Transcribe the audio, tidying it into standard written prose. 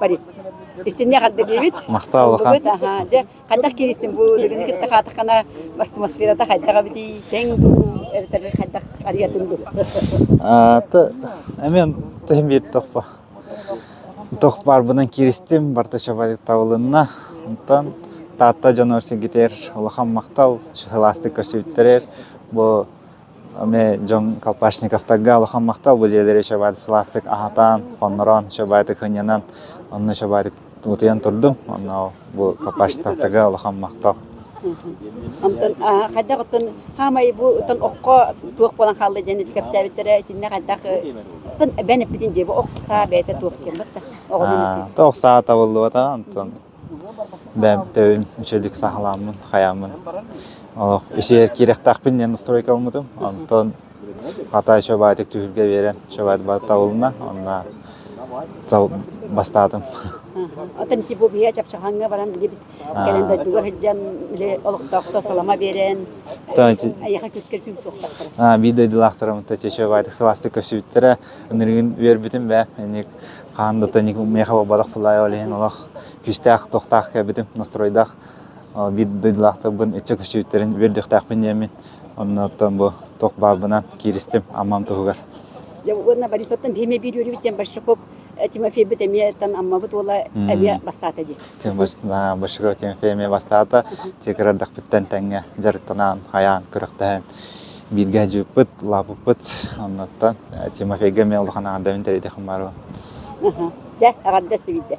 Борис. Истинне кадды бит. Мактаулыхан. Ага, же кадак киристин бу деген китте хатыкана атмосферада хайдага бит тең эртер хайдак ариятынды. Та эмен тем тохпа. Тохпар бунан киристим барта шабай тавылына. Онтан тата жанорсын гитер улахан мактал шыластык көсүттерер. Бу аме Жон Колпашников тагга улахан мактал бу жерлере шабай сластык ахатан, хоннорон шабайды хынянан, онны шабайды утуян турдум. Онно бу Колпашников тагга улахан мактал. Антон хайдак оттон хамай бу оттон окко туак болан халды жане кеп сабиттере тинне хайдак оттон бен битин жебе окса бете туак кем батта. Тоқса табылды бата Антон. Бәм тәуін үшелік сахаламын, хаямын. Үшер керек тақпен енді стройка алмадым. Антон қатай шобайтық түйілге берен шобайты бат табылына. Онна бастадым. Атын типу бия чапчаханга баран дибит календар дугар хиджан ле олуктакта салама берен. Аяка көскер күн соқтактыр. Биде дилахтарым тәте шобайтық саластык көсүбүттөрө өнөрүн бербитим бә. Эник қанды тәник мехаба бадақ фулай олейін олақ күстәқ тоқтақ кәбітім настройдақ биде дилахтар бұн etçe көсүбүттерин бердіқтақ бен емін. Оннан бұл тоқ бабынан киристим амам тұғығар. Жауғырна Борисоттан беме бір өрі біттен башықып Тимофей бітеметтен амма бұт ола әбе бастаты де. Башықып Тимофей бастаты текірардақ біттен тәңе жарықтанан, хаян, күріқтән бірге жүп бұт, лапып бұт. Оннан Тимофейге мен ұлғана андамын тәрейді қымбару. Жа, ағадда сөйді.